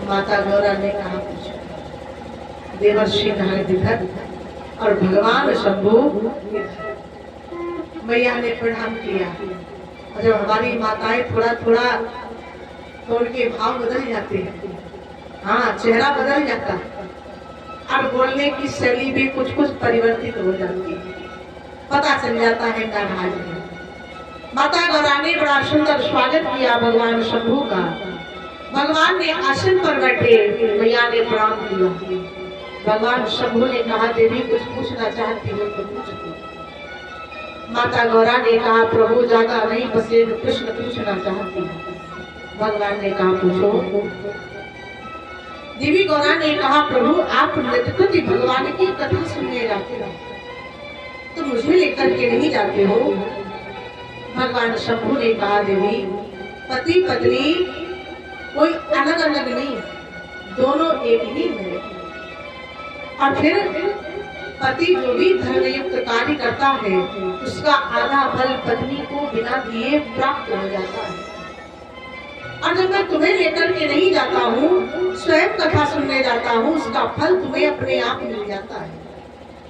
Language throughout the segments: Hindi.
माता गौरा ने कहा पूछो। देवर्षि नारद इधर और भगवान शंभु मैया ने प्रणाम किया। और जब हमारी माताएं थोड़ा थोड़ा तो उनके भाव बदल जाते हैं, हाँ चेहरा बदल जाता है और बोलने की शैली भी कुछ कुछ परिवर्तित हो जाती है, पता चल जाता है नाराज है। माता गौरा ने बड़ा सुंदर स्वागत किया भगवान शंभु का। भगवान ने आसन पर बैठे, मैया ने प्रणाम किया। भगवान शंभु ने कहा देवी कुछ पूछना चाहती हो तो पूछो। माता गौरा ने कहा प्रभु ज्यादा नहीं बस एक प्रश्न पूछना चाहती हूँ। भगवान ने कहा पूछो। देवी गौरा ने कहा प्रभु आप नृत्यपति भगवान की कथा सुनने जाते हो तो मुझे लेकर के नहीं जाते हो। भगवान शंभु ने कहा देवी पति पत्नी कोई अलग अलग नहीं, दोनों एक ही है। और फिर पति जो भी धर्मयुक्त कार्य करता है उसका आधा फल पत्नी को बिना दिए प्राप्त हो जाता है। और जब मैं तुम्हें लेकर के नहीं जाता हूँ, स्वयं कथा सुनने जाता हूँ, उसका फल तुम्हें अपने आप मिल जाता है।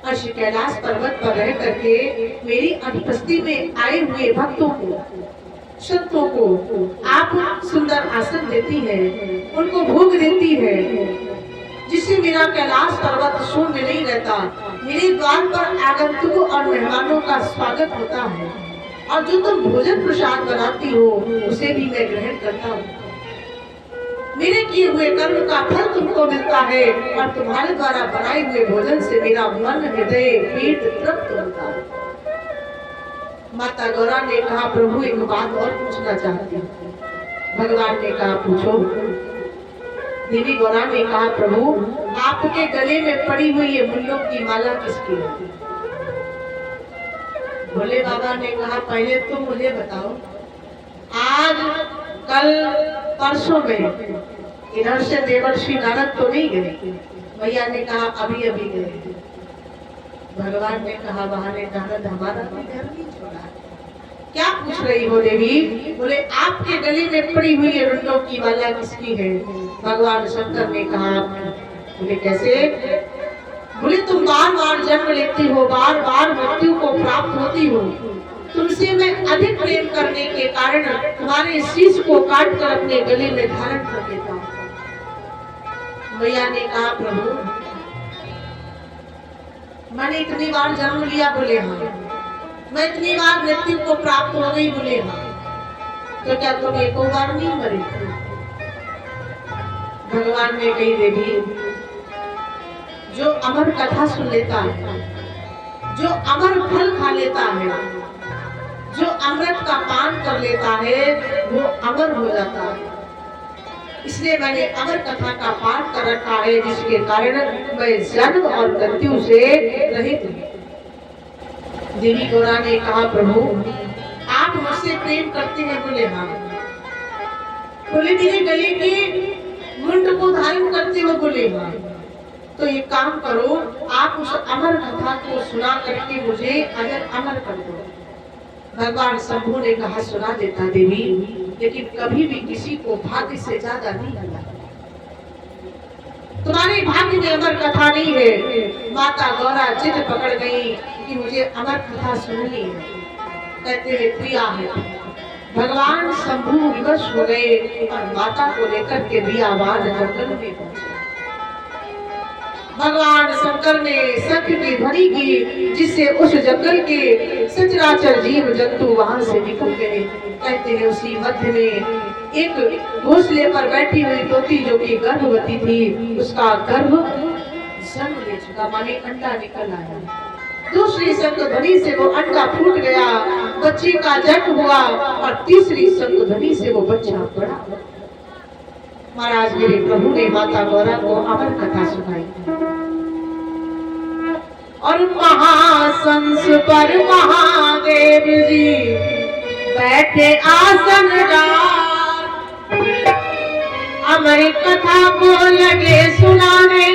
और श्री कैलाश पर्वत पर रह करके मेरी अनुपस्थिति में आए हुए भक्तों को, संतों को आप सुंदर आसन देती है, उनको भोग देती है, जिससे मेरा कैलाश पर्वत शून्य नहीं रहता। मेरे द्वार पर आगंतुकों और मेहमानों का स्वागत होता है। और जो तुम भोजन प्रसाद बनाती हो उसे भी मैं ग्रहण करता हूँ। मेरे किए हुए कर्म का फल तुमको मिलता है और तुम्हारे द्वारा बनाए हुए भोजन से मेरा मन हृदय पेट तृप्त होता है। माता गौरा ने कहा प्रभु एक बात और पूछना चाहती हूँ। भगवान ने कहा पूछो। देवी गौरा ने कहा प्रभु आपके गले में पड़ी हुई ये मुल्लों की माला किसकी है? भोले बाबा ने कहा पहले तुम मुझे बताओ, आज कल परसों में इधर से देवर्षि नारद तो नहीं गए? मैया ने कहा अभी अभी गए। भगवान ने कहा बहाने नारद हमारा भी घर नहीं छोड़ा। क्या पूछ रही हो देवी? बोले आपके गले में पड़ी हुई ये रुंडों की माला किसकी है? भगवान शंकर ने कहा बोले कैसे? बोले तुम बार बार जन्म लेती हो, बार बार मृत्यु को प्राप्त होती हो, तुमसे मैं अधिक प्रेम करने के कारण तुम्हारे शीश को काट कर अपने गले में धारण कर लेता हूँ। मैया ने कहा प्रभु मैंने इतनी बार जन्म लिया? बोले हाँ। मैं इतनी बार मृत्यु को प्राप्त हो गई? बोले हाँ। तो क्या तुम एको बार नहीं मरे? भगवान ने कही देवी जो अमर कथा सुन लेता है, जो अमर फल खा लेता है, जो अमृत का पान कर लेता है वो अमर हो जाता है। इसलिए मैंने अमर कथा का पाठ कर रखा है जिसके कारण मैं जन्म और मृत्यु से रहित हूँ। देवी गौरा ने कहा प्रभु आप मुझसे प्रेम करते हैं? बोले हाँ। बोले मेरे गले के मुंड को धारण करते हो? बोले हाँ। तो ये काम करो आप उस अमर कथा को सुना करके मुझे अगर अमर कर दो। भगवान शंभु ने कहा सुना देता देवी, लेकिन कभी भी किसी को भाग्य से ज्यादा नहीं मिला। तुम्हारे भाग्य में अमर कथा नहीं है। माता गौरा जिद पकड़ गई कि मुझे अमर कथा सुननी है। कहते हैं प्रिया है। भगवान शंभु विवश हो गए और माता को लेकर के बियाबान जंगल में पहुंचे। भगवान शंकर ने शंख की ध्वनि की जिससे उस जंगल के सचराचर जीव जंतु वहां से निकल गए। कहते हैं उसी मध्य में एक घोंसले पर बैठी हुई तोती जो कि गर्भवती थी, उसका गर्भ जन्म ले चुका, माने अंडा निकल आया। दूसरी शंख ध्वनि से वो अंडा फूट गया, बच्चे का जन्म हुआ और तीसरी शंख ध्वनि से वो बच्चा बड़ा। महाराज मेरे प्रभु ने माता गौरा को अमर कथा सुनाई और महाशंस पर महादेव जी बैठे आसन डाल, अमर कथा को लगे सुनाने।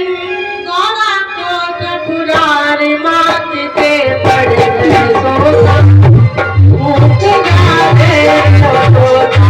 गौरा को ठकुरार मानते पड़े सोता मुख गावे छोटा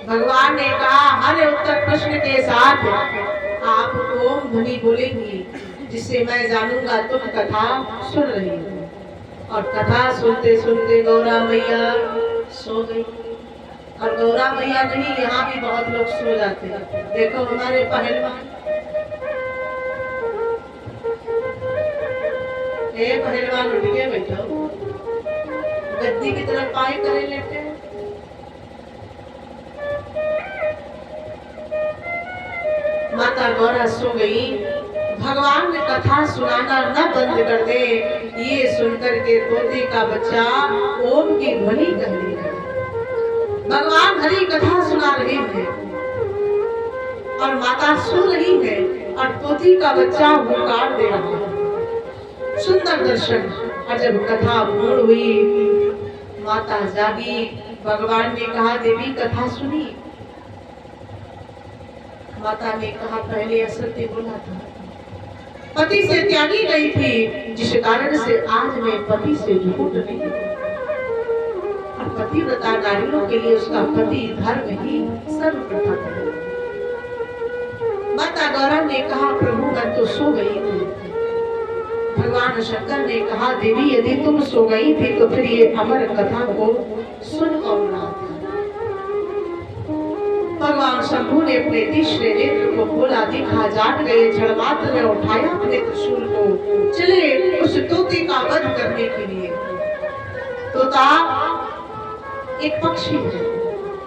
भगवान ने कहा हर उत्तर प्रश्न के साथ आप ओम ध्वनि बोलेंगी, जिससे मैं जानूंगा तुम कथा सुन रही हो। और कथा सुनते सुनते गौरा मैया सो गई। और गौरा मैया नहीं, यहाँ भी बहुत लोग सो जाते हैं। देखो हमारे पहलवान, पहलवान उठ के बैठो, गद्दी की तरफ पाए करे लेटे। माता गौरा सो गई। भगवान ने कथा सुनाना न बंद कर दे, ये सुनकर के तोते का बच्चा ओम की ध्वनि कहने लगा। भगवान हरी कथा सुना रहे थे और माता सो रही है और तोती का बच्चा हुंकार दे रहा है। सुंदर दर्शन। और जब कथा पूर्ण हुई, माता जागी। भगवान ने कहा देवी कथा सुनी। माता ने कहा पहले असत्य बोला था, पति से त्यागी गई थी, जिस कारण से आज मैं पति से झूठ नहीं। और पतिव्रता नारियों के लिए उसका पति धर्म ही सर्वप्रथम है। माता गौरा ने कहा प्रभु मैं तो सो गई थी। भगवान शंकर ने कहा देवी यदि तुम सो गई थी तो फिर ये अमर कथा को सुन कौन रहा था। भगवान शंभू ने अपने तीसरे नेत्र को खोला, दिखा जाट गए। झड़मात्र में उठाया अपने त्रिशूल को, चले उस तोते का वध करने के लिए। तोता एक पक्षी है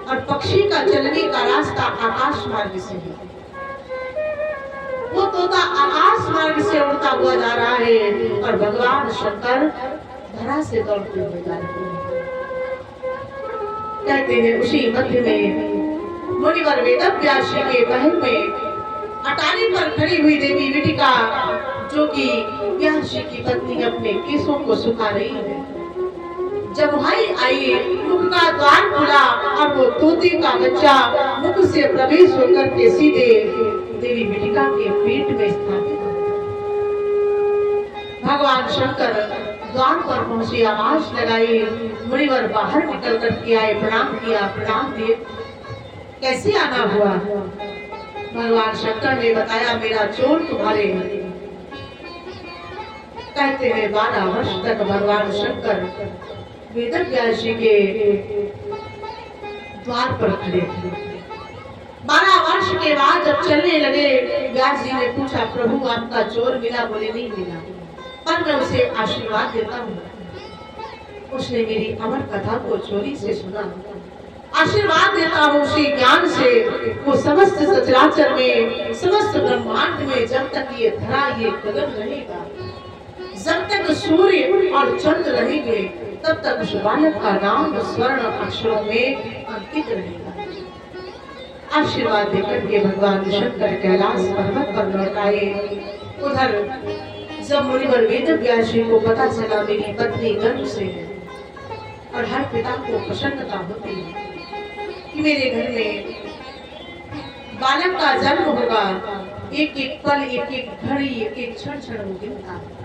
और पक्षी का चलने का रास्ता आकाश मार्ग से है। वो तोता आकाश मार्ग से उड़ता हुआ जा रहा है और भगवान शंकर धरा से दौड़ते हुए जा रहे हैं। कहते हैं उसी मध्य में मुनिवर वेदव्यास जी के महल में अटारी पर खड़ी हुई देवी विटिका, जो कि व्यास जी की पत्नी, अपने केसों को सुखा रही है। जब भाई आई, मुख का द्वार खुला और वो तोते का बच्चा मुख से प्रवेश होकर के सीधे देवी विटिका के पेट में स्थापित। भगवान शंकर द्वार पर पहुंचे, आवाज लगाई। मुनिवर बाहर निकल करके आए, प्रणाम किया। प्रणाम दिए, कैसे आना हुआ? भगवान शंकर ने बताया मेरा चोर तुम्हारे है। कहते हैं 12 वर्ष तक भगवान शंकर वेदव्यास जी के द्वार पर खड़े थे। 12 वर्ष के बाद जब चलने लगे, व्यास जी ने पूछा प्रभु आपका चोर मिला? बोले नहीं मिला, पर मैं उसे आशीर्वाद देता हूँ। उसने मेरी अमर कथा को चोरी से सुना, आशीर्वाद देता हूँ उसी ज्ञान से। वो समस्त सचराचर में, समस्त ब्रह्मांड में जब तक ये धरा ये गगन रहेगा, जब तक सूर्य और चंद्र रहेंगे, तब तक उस बालक का नाम स्वर्ण अक्षरों में अंकित रहेगा। आशीर्वाद देकर के भगवान शंकर कैलाश पर्वत पर लौट आए। उधर जब मुनिवर वेदव्यास जी को पता चला मेरी पत्नी गर्भ से है, और हर पिता को प्रसन्नता होती है कि मेरे घर में बालक का जन्म होगा, एक एक पल, एक एक घड़ी, एक एक क्षण क्षण वो गिनता है।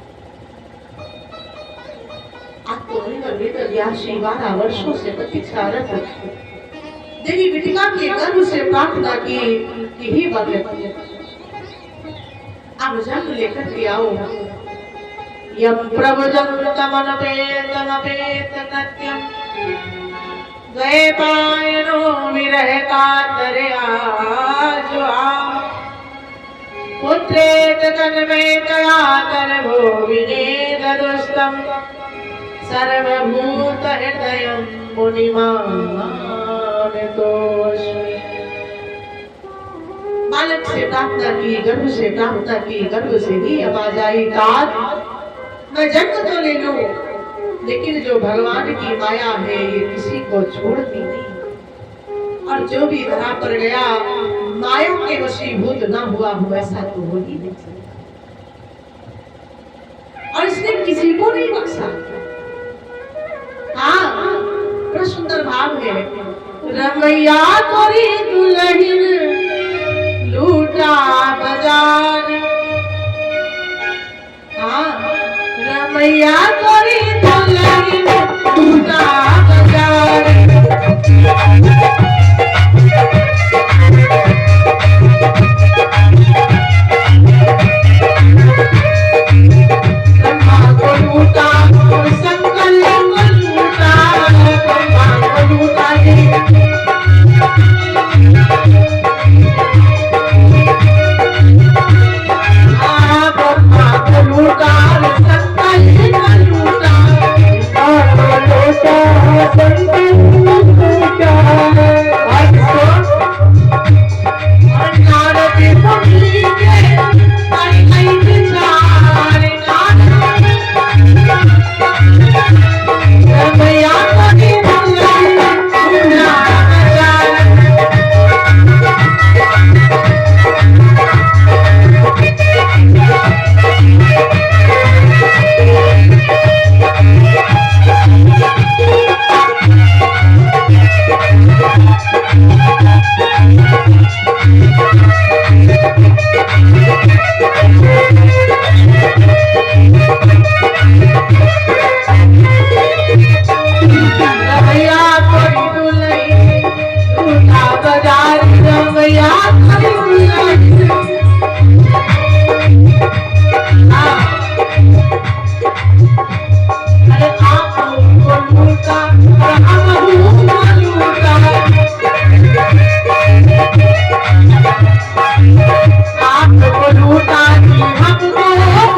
अब तो वेदव्यास जी 12 वर्षों से प्रतीक्षारत देवी विटिका के गर्भ से प्रार्थना की कि हे बालक अब जन्म लेकर के आओ। यम प्रभुजं तमनपेत नत्यं द्वैपायनो विरह कातरे आज पुत्रेत तन्मयतया गर्भो विनेदरुस्तं सर्वभूत हृदयं मुनिमानतोऽस्मि। बालक से प्रार्थना की, गर्भ से प्रार्थना की, गर्भ से ही आवाज आई तात मैं जन्म तो ले लूं, लेकिन जो भगवान की माया है ये किसी को छोड़ती नहीं, और जो भी धरा पर गया माया के वशीभूत ना हुआ हो ऐसा तो हो ही नहीं सकता, और इसने किसी को नहीं बख्शा। हाँ, बड़ा सुंदर भाव है। रमैया तोरी दुल्हन लूटा बाजार, हाँ रमैया तोरी दुल्हन लूटा बाजार। बजारी रमैया अरे आप को लूटा और हम लूटा आपको लूटा हमको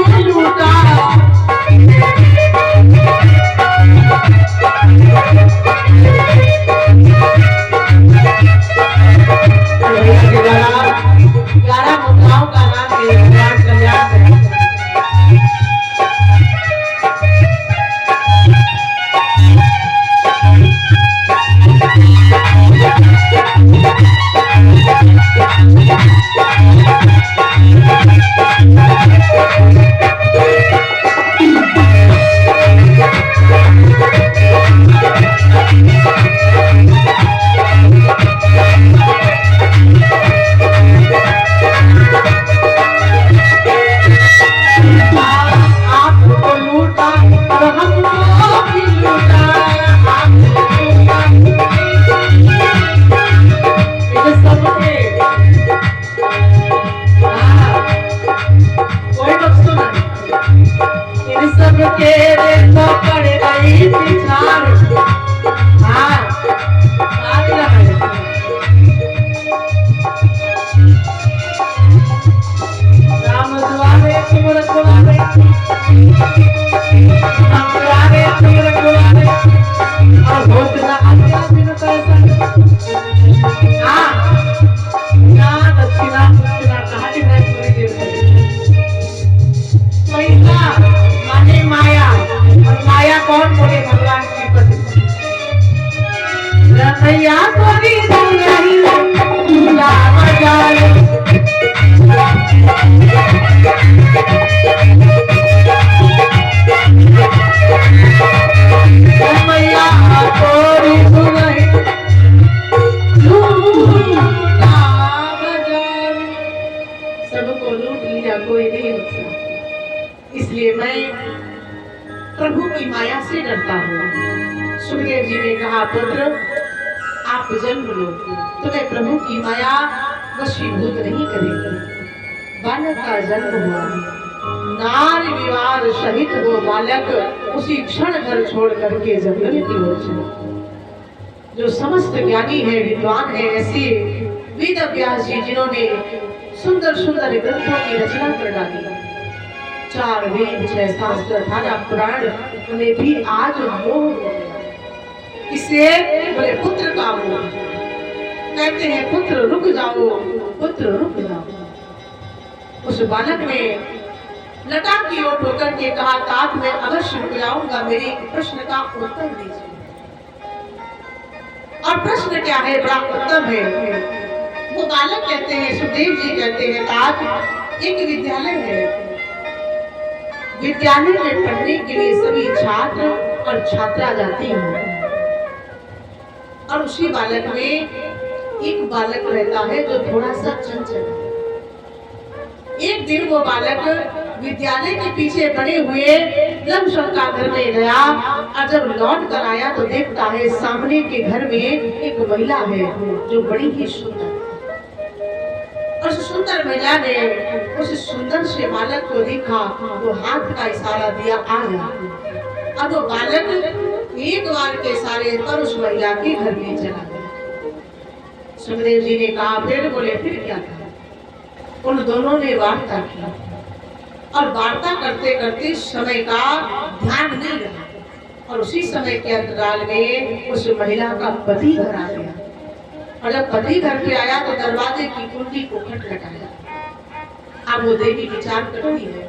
भी लूटा इसलिए मैं प्रभु की माया से डरता हूँ। सुखदेव जी ने कहा, पुत्र आप जन्म लो, तुम्हें प्रभु की माया वशीभूत नहीं करेगी। बालक का जन्म हुआ, नारी विवाह सहित वो बालक उसी क्षण घर छोड़ करके जंगल की ओर चला। जो समस्त ज्ञानी है, विद्वान है, ऐसे वेद व्यास जी जिन्होंने सुंदर सुंदर ग्रंथों की रचना कर डाली, 4 वेद, 6 शास्त्र, 18 पुराण, उन्हें भी आज मोह इसे बोले पुत्र का मोह। कहते हैं पुत्र रुक जाओ, पुत्र रुक जाओ। उस बालक ने लता की ओर होकर के कहा, तात मैं अवश्य रुक जाऊंगा, मेरे प्रश्न का उत्तर दीजिए। और प्रश्न क्या है, बड़ा उत्तम है। वो बालक कहते हैं, सुखदेव जी कहते हैं, तात एक विद्यालय है, विद्यालय में पढ़ने के लिए सभी छात्र और छात्रा जाती हैं, और उसी बालक में एक बालक रहता है जो थोड़ा सा चंचल है। एक दिन वो बालक विद्यालय के पीछे बने हुए लमशम का घर में गया, और जब लौट कर आया तो देखता है सामने के घर में एक महिला है जो बड़ी ही सुंदर। उस सुंदर महिला ने उस सुंदर से बालक को देखा, वो हाथ का इशारा दिया, आ गया। अब वो बालक एक बार के इशारे पर उस महिला के घर में चला गया। सुखदेव जी ने कहा, फिर बोले फिर क्या था? उन दोनों ने वार्ता की, और वार्ता करते करते समय का ध्यान नहीं रहा, और उसी समय के अंतराल में उस महिला का पति घर आ गया। और जब पति घर पे आया तो दरवाजे की कुंडी को खटखटाया। अब वो देवी विचार करती है,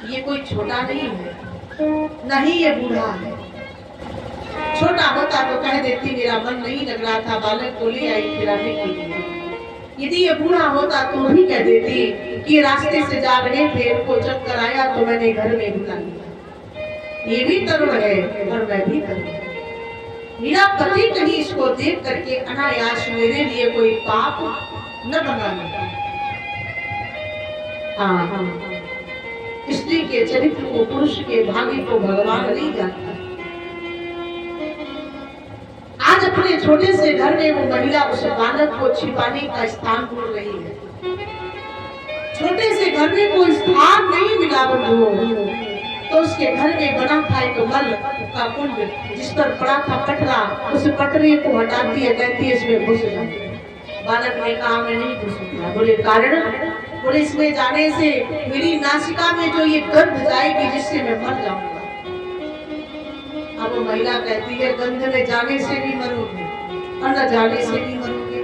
ये कोई छोटा नहीं है, नहीं ये बूढ़ा है। छोटा होता तो कह देती मेरा मन नहीं लग रहा था, बालक को ले आई खिलाने के लिए। यदि ये बूढ़ा होता तो भी कह देती कि रास्ते से जा रहे थे, इनको चक्कर आया तो मैंने घर में बुला लिया। ये भी तरुण है और मैं भी तरुण। मेरा पति कहीं इसको देख करके अनायास मेरे लिए कोई पाप न बना लेगा। हाँ, स्त्री के चरित्र को, पुरुष के भाग्य को भगवान नहीं जानता। आज अपने के छोटे से घर में वो महिला उस बालक को छिपाने का स्थान ढूंढ रही है। छोटे से घर में कोई स्थान नहीं मिला बंधुओं, तो उसके घर में बना था एक मल का कुंड, जिस पर पड़ा था पटरा। उस पटरे को हटाती है, कहती है इसमें घुस जा। बालक ने कहा मैं नहीं घुसूंगा। बोले कारण? बोले इसमें जाने से मेरी नासिका में जो ये गंध जाएगी जिससे मैं मर जाऊंगा। अब वो महिला कहती है गंध में जाने से भी मरोगे और न जाने से भी मरोगे।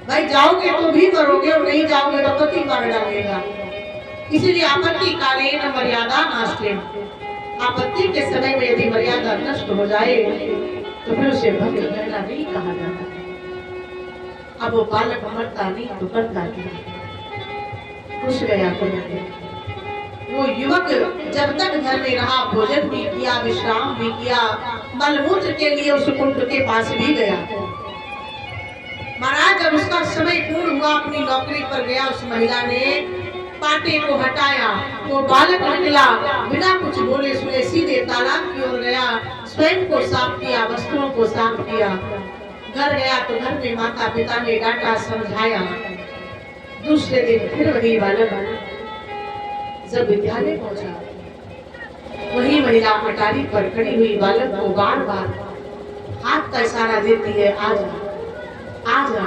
भाई जाओगे तो भी मरोगे और नहीं जाओगे तो पति मार डालेगा। इसलिए आपत्ति कालीन मर्यादा नास्तेन, आपत्ति के समय में यदि मर्यादा नष्ट हो जाए तो फिर उसे भक्त कहना नहीं कहा जाता। अब वो बालक मरता नहीं तो करता क्या? घुस गया कुंड। वो युवक जब तक घर में रहा, भोजन भी किया, विश्राम भी किया, मलमूत्र के लिए उस कुंड के पास भी गया। महाराज जब उसका समय पूर्ण हुआ, अपनी नौकरी पर गया, उस महिला ने पाटे को हटाया, वो बालक निकला, बिना कुछ बोले सुने सीधे तालाब की ओर गया, स्वयं को साफ किया, वस्त्रों को साफ किया। घर गया तो घर में माता पिता ने डांटा, समझाया। दूसरे दिन फिर वही बालक जब विद्यालय पहुंचा, वही महिला अटारी पर खड़ी हुई बालक को बार बार हाथ का इशारा देती है, आ जा आ जा।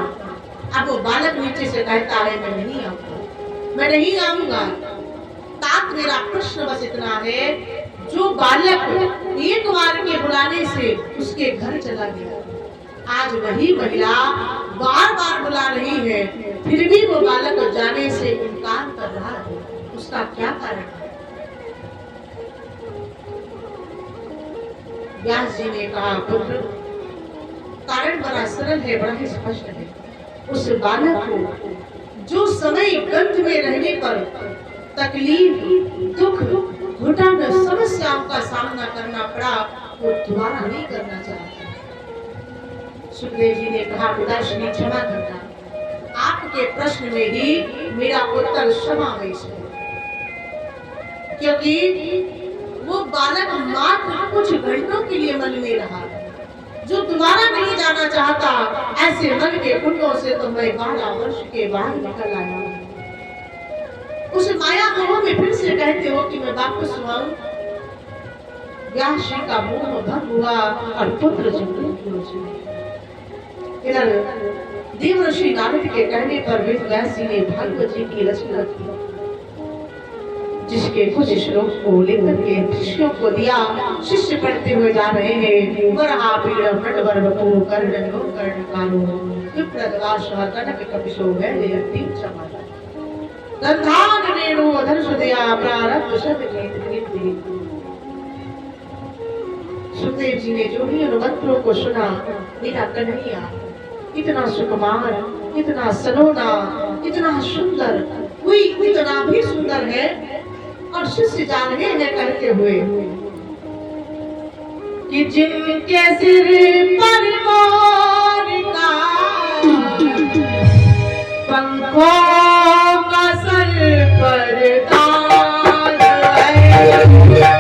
अब वो बालक नीचे से कहता है मैं नहीं आऊंगा, मैं नहीं आऊंगा। तात मेरा प्रश्न बस इतना है, जो बालक एक बार के बुलाने से उसके घर चला गया, आज वही महिला बार बार बुला रही है, फिर भी वो बालक जाने से इनकार कर रहा है। उसका क्या कारण है? व्यास जी ने कहा पुत्र, कारण बड़ा सरल है, बड़ा ही स्पष्ट है। उस बालक को जो समय गंध में रहने पर तकलीफ, दुख, घुटन, समस्याओं का सामना करना पड़ा, वो दोबारा नहीं करना चाहता। सुखदेव जी ने कहा पिताश्री क्षमा करना, आपके प्रश्न में ही मेरा उत्तर समावेश है, क्योंकि वो बालक मात्र कुछ घंटों के लिए मन में रहा, जो दोबारा नहीं जाना चाहता। ऐसे मन के कुंडों से तो मैं 12 वर्ष के बाद निकल आया। उस माया मोह में फिर से कहते हो कि मैं वापस आऊं। व्यास जी का मोह भंग हुआ और पुत्र इधर देवर्षि नारद के कहने पर व्यास जी ने भागवत जी की रचना की, जिसके कुछ श्लोक को लेकर के शिष्यों को दिया। शिष्य पढ़ते हुए जा रहे हैं। वरहा पीड़ नटवर वपु कर्णयो कर्णकारो विप्रदवासः कनक कपिशो वैजयन्ती समाला गंधान रेणु अधर सुदया प्रारब्ध शत गीत कीर्ति। सुखदेव जी ने जो ही अनुमंत्रों को सुना, मेरा कन्हैया इतना सुकुमार, इतना सलोना, इतना सुंदर, कोई इतना भी सुंदर है। और शिष्य जा रहे हैं कहते हुए कि जिनके सिर पर मोर का पंखों का सर पर ताज है,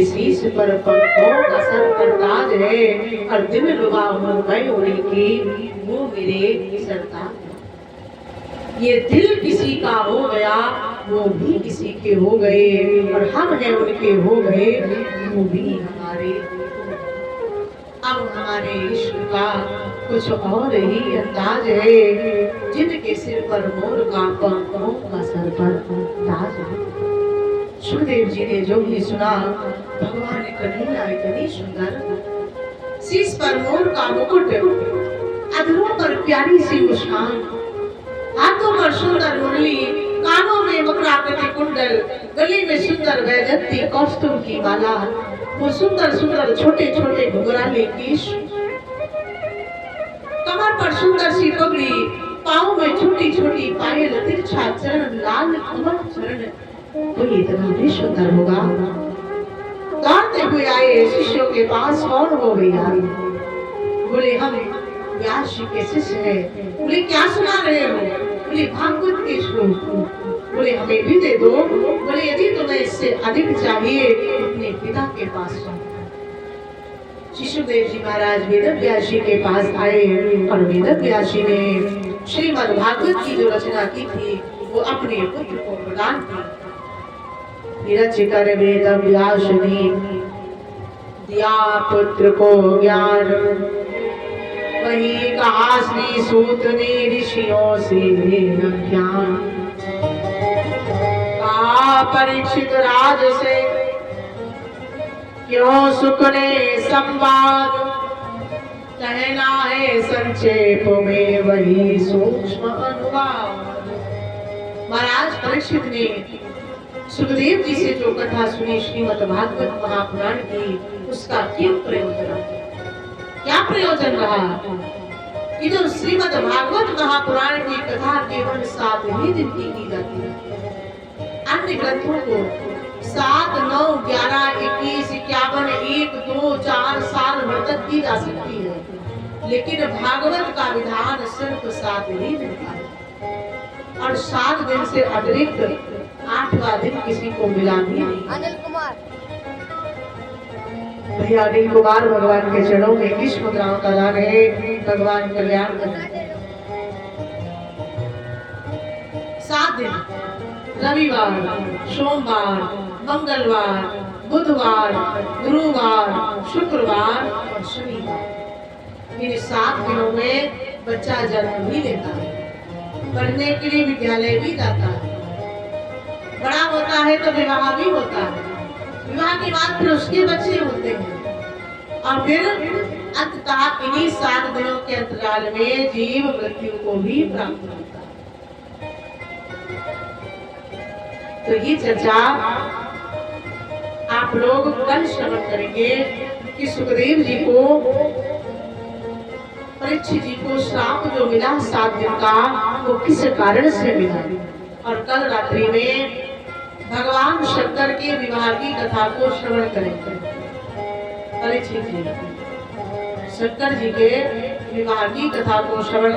शीश पर पंखों का सर पर ताज है और दिल रुबा उम्र गए उड़ी की वो मेरे सरताज। ये दिल किसी का हो गया वो भी किसी के हो गए और हम हैं उनके हो गए वो भी हमारे। अब हमारे इश्क का कुछ और ही अंदाज है जिनके सिर पर मोर का पंखों का सर पर ताज है। सुखदेव जी ने जो भी सुना भगवान ने कन्हैया इतनी सुंदर शीश पर मोर का मुकुट, अधरों पर प्यारी सी मुस्कान, हाथों पर सुंदर मुरली, कानों में मकराकटी कुंडल, गले में सुंदर वैजयंती कौस्तुभ की माला, वो सुंदर सुंदर छोटे छोटे घुंघराले केश, कमर पर सुंदर सी पगड़ी, पाँव में छोटी छोटी पायल, तिरछा चरण, लाल कमल चरण, तो ये इतना भी सुंदर होगा। दौड़ते हुए आए शिष्यों के पास, कौन हो भैया? बोले हम व्यास जी के शिष्य हैं। बोले क्या सुना रहे हो? बोले भागवत के श्लोक। बोले हमें भी दे दो। बोले यदि तुम्हें इससे अधिक चाहिए अपने पिता के पास जाओ। शिशुदेव जी महाराज वेदव्यास जी के पास आए और वेदव्यास जी ने श्रीमद् भागवत की जो रचना की थी वो अपने पुत्र को प्रदान की। रच कर वेद व्यास ने दिया पुत्र को ज्ञान, वही कहा श्री सूत ने ऋषियों से ज्ञान। कहा परीक्षित राज से क्यों सुख ने संवाद, कहना है संक्षेप में वही सूक्ष्म अनुवाद। महाराज परीक्षित ने सुखदेव जी से जो कथा सुनी श्रीमद् भागवत महापुराण की, उसका क्यों प्रयोजन रहा? क्या प्रयोजन रहा कि जो श्रीमद् भागवत महापुराण की कथा केवल 7 ही दिन की जाती है। अन्य ग्रंथों को 7, 9, 11, 21, 51, 1, 2, 4 साल भर तक की जा सकती है, लेकिन भागवत का विधान सिर्फ 7 ही दिन का है और 7 दिन से अतिरिक्त 8वां दिन किसी को मिला भी नहीं। अनिल कुमार भैया अनिल कुमार भगवान के चरणों में किस मुद्राओं का दान है, भगवान कल्याण करें। 7 दिन, रविवार, सोमवार, मंगलवार, बुधवार, गुरुवार, शुक्रवार और शनिवार, इन 7 दिनों में बच्चा जन्म भी लेता है, पढ़ने के लिए विद्यालय भी जाता है, बड़ा होता है तो विवाह भी होता है, विवाह के बाद फिर उसके बच्चे होते हैं और फिर अंततः इन्हीं 7 दिनों के अंतराल में जीव मृत्यु को भी प्राप्त होता है। तो ये चर्चा आप लोग कल श्रवण करेंगे कि सुखदेव जी को, परीक्षित जी को श्राप जो मिला 7 दिन का वो किस कारण से मिला, और कल रात्रि में भगवान शंकर के विवाह की कथा को श्रवण करेंगे। परीक्षित जी शंकर जी के विवाह की कथा को श्रवण